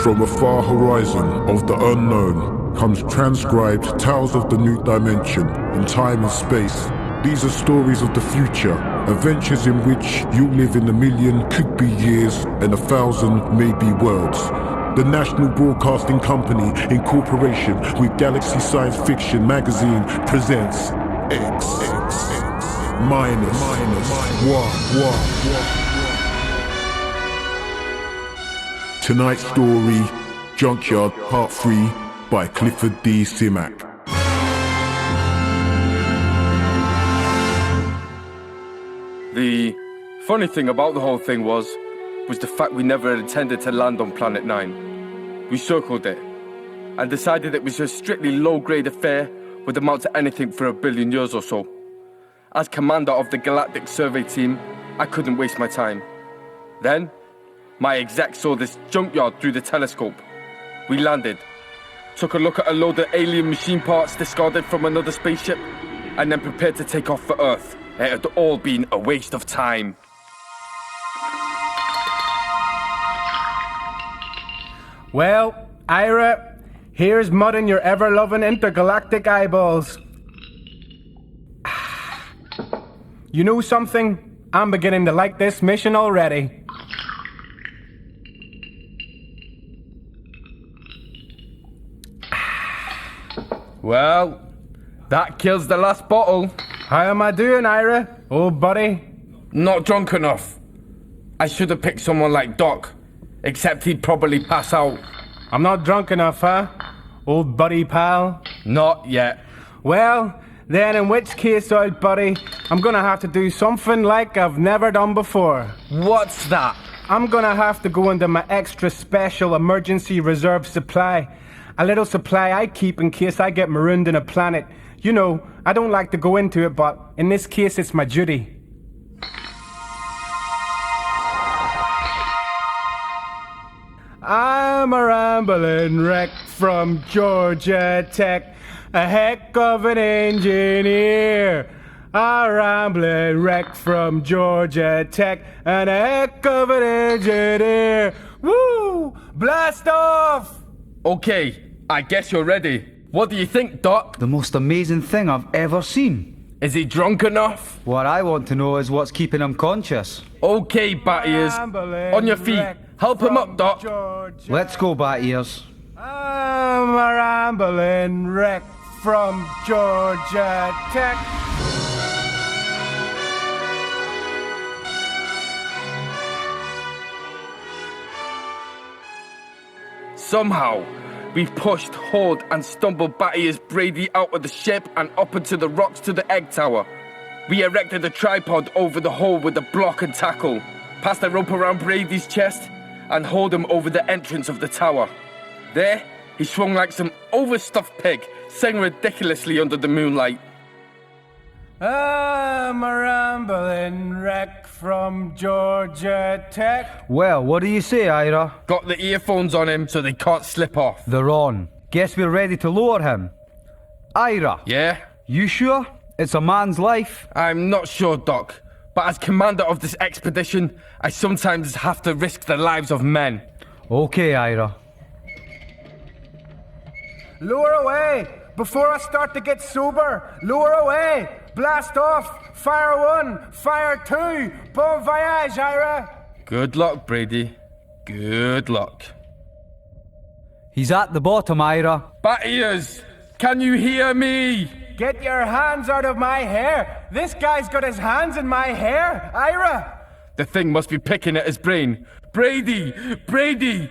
From a far horizon of the unknown comes transcribed tales of the new dimension in time and space. These are stories of the future, adventures in which you live in a million, could be years, and 1,000 may be worlds. The National Broadcasting Company, in cooperation with Galaxy Science Fiction Magazine, presents X minus one. Tonight's story, Junkyard Part 3 by Clifford D. Simak. The funny thing about the whole thing was the fact we never intended to land on Planet 9. We circled it and decided it was a strictly low-grade affair would amount to anything for 1 billion years or so. As commander of the Galactic Survey Team, I couldn't waste my time. Then, my exec saw this junkyard through the telescope. We landed, took a look at a load of alien machine parts discarded from another spaceship, and then prepared to take off for Earth. It had all been a waste of time. Well, Ira, here's mud in your ever-loving intergalactic eyeballs. You know something? I'm beginning to like this mission already. Well, that kills the last bottle. How am I doing, Ira? Old buddy? Not drunk enough. I should have picked someone like Doc, except he'd probably pass out. I'm not drunk enough, huh? Old buddy pal? Not yet. Well, then in which case, old buddy, I'm gonna have to do something like I've never done before. What's that? I'm gonna have to go into my extra special emergency reserve supply. A little supply I keep in case I get marooned in a planet. You know, I don't like to go into it, but in this case it's my duty. I'm a rambling wreck from Georgia Tech, a heck of an engineer. A rambling wreck from Georgia Tech, and a heck of an engineer. Woo! Blast off! Okay, I guess you're ready. What do you think, Doc? The most amazing thing I've ever seen. Is he drunk enough? What I want to know is what's keeping him conscious. Okay, Bat Ears. On your feet. Help him up, Doc. Let's go, Bat Ears. I'm a rambling wreck from Georgia Tech. Somehow, we pushed, hauled, and stumbled Bat Ears Brady out of the ship and up into the rocks to the egg tower. We erected a tripod over the hole with a block and tackle, passed a rope around Brady's chest, and hauled him over the entrance of the tower. There, he swung like some overstuffed pig, sang ridiculously under the moonlight. I'm a rambling wreck from Georgia Tech. Well, what do you say, Ira? Got the earphones on him so they can't slip off. They're on. Guess we're ready to lower him. Ira? Yeah? You sure? It's a man's life. I'm not sure, Doc. But as commander of this expedition, I sometimes have to risk the lives of men. Okay, Ira. Lower away! Before I start to get sober, lower away! Blast off! Fire 1! Fire 2! Bon voyage, Ira! Good luck, Brady. Good luck. He's at the bottom, Ira. Bat Ears, can you hear me? Get your hands out of my hair! This guy's got his hands in my hair! Ira! The thing must be picking at his brain. Brady! Brady!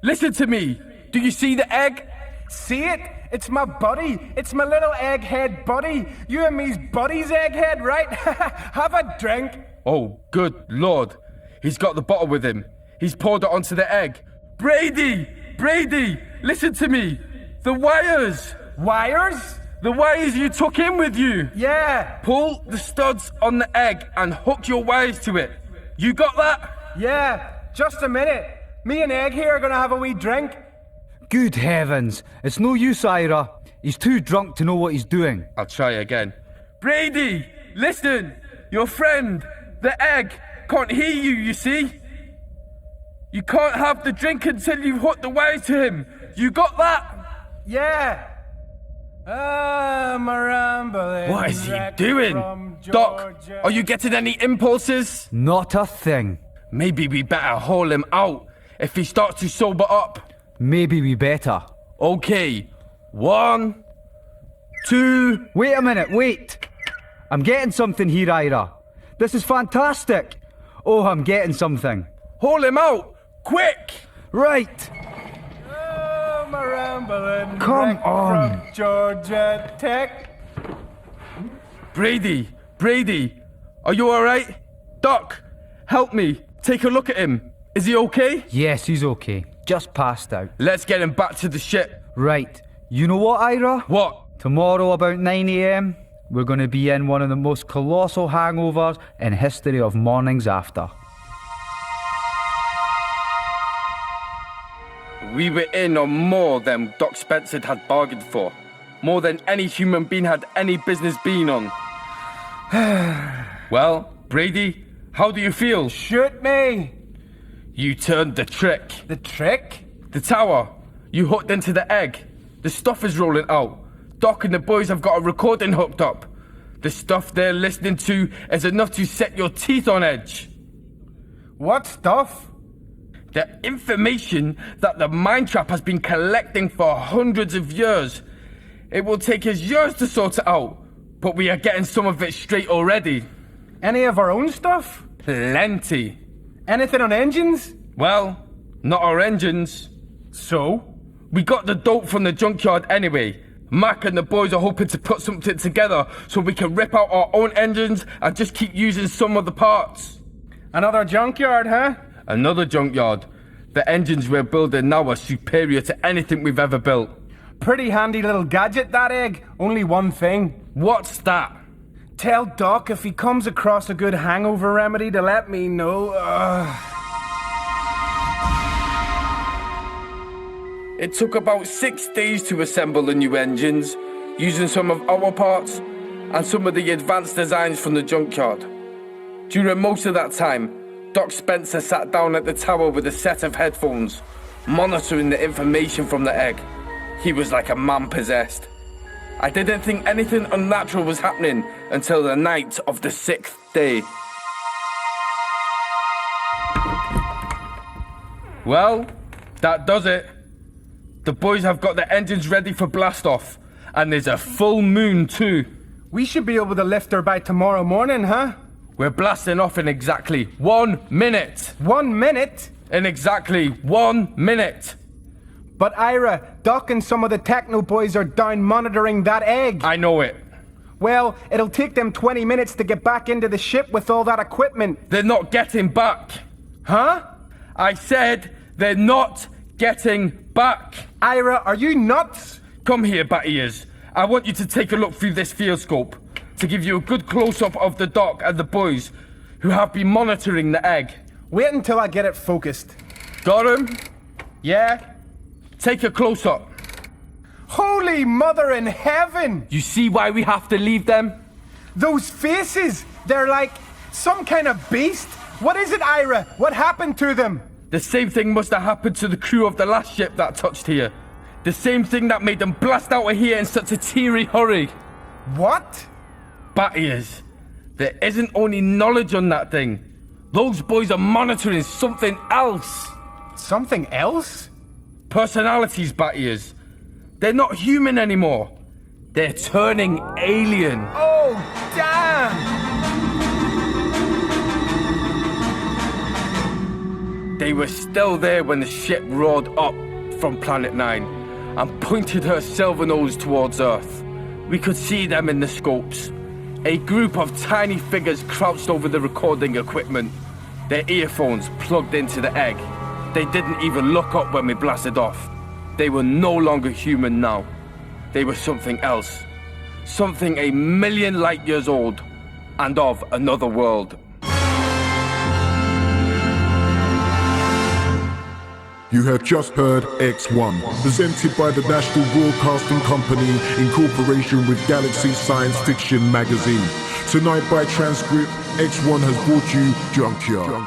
Listen to me! Do you see the egg? See it? It's my buddy. It's my little egghead buddy. You and me's buddy's egghead, right? Have a drink. Oh, good Lord. He's got the bottle with him. He's poured it onto the egg. Brady! Brady! Listen to me! The wires! Wires? The wires you took in with you! Yeah. Pull the studs on the egg and hook your wires to it. You got that? Yeah. Just a minute. Me and Egg here are gonna have a wee drink. Good heavens. It's no use, Ira. He's too drunk to know what he's doing. I'll try again. Brady! Listen! Your friend, the egg, can't hear you, you see? You can't have the drink until you've hooked the wires to him. You got that? Yeah. I'm a rambling. What is he wreck doing? from Doc, Georgia. are you getting any impulses? Not a thing. Maybe we better haul him out if he starts to sober up. Maybe we better. Okay, 1, 2... Wait a minute, wait. I'm getting something here, Ira. This is fantastic. Oh, I'm getting something. Haul him out! Quick! Right. I'm a rambling Come wreck on. from Georgia Tech. Brady, are you alright? Doc, help me. Take a look at him. Is he okay? Yes, he's okay. Just passed out. Let's get him back to the ship. Right. You know what, Ira? What? Tomorrow about 9 a.m, we're going to be in one of the most colossal hangovers in history of mornings after. We were in on more than Doc Spencer had bargained for. More than any human being had any business being on. Well, Brady, how do you feel? Shoot me. You turned the trick. The trick? The tower. You hooked into the egg. The stuff is rolling out. Doc and the boys have got a recording hooked up. The stuff they're listening to is enough to set your teeth on edge. What stuff? The information that the mind trap has been collecting for hundreds of years. It will take us years to sort it out, but we are getting some of it straight already. Any of our own stuff? Plenty. Anything on engines? Well, not our engines. So? We got the dope from the junkyard anyway. Mac and the boys are hoping to put something together so we can rip out our own engines and just keep using some of the parts. Another junkyard, huh? Another junkyard. The engines we're building now are superior to anything we've ever built. Pretty handy little gadget, that egg. Only one thing. What's that? Tell Doc if he comes across a good hangover remedy to let me know. It took about 6 days to assemble the new engines, using some of our parts and some of the advanced designs from the junkyard. During most of that time, Doc Spencer sat down at the tower with a set of headphones, monitoring the information from the egg. He was like a man possessed. I didn't think anything unnatural was happening until the night of the 6th day. Well, that does it. The boys have got the engines ready for blast off, and there's a full moon too. We should be able to lift her by tomorrow morning, huh? We're blasting off in exactly 1 minute. 1 minute? In exactly 1 minute. But Ira, Doc and some of the techno boys are down monitoring that egg. I know it. Well, it'll take them 20 minutes to get back into the ship with all that equipment. They're not getting back. Huh? I said they're not getting back. Ira, are you nuts? Come here, Bat Ears. I want you to take a look through this field scope to give you a good close-up of the Doc and the boys who have been monitoring the egg. Wait until I get it focused. Got him? Yeah? Take a close-up. Holy Mother in Heaven! You see why we have to leave them? Those faces! They're like some kind of beast. What is it, Ira? What happened to them? The same thing must have happened to the crew of the last ship that touched here. The same thing that made them blast out of here in such a teary hurry. What? Bat Ears, there isn't only knowledge on that thing. Those boys are monitoring something else. Something else? Personalities, Bat Ears. They're not human anymore. They're turning alien. Oh, damn! They were still there when the ship roared up from Planet 9 and pointed her silver nose towards Earth. We could see them in the scopes. A group of tiny figures crouched over the recording equipment, their earphones plugged into the egg. They didn't even look up when we blasted off. They were no longer human now. They were something else. Something a million light years old and of another world. You have just heard X1, presented by the National Broadcasting Company in cooperation with Galaxy Science Fiction magazine. Tonight by Transcript, X1 has brought you Junkyard.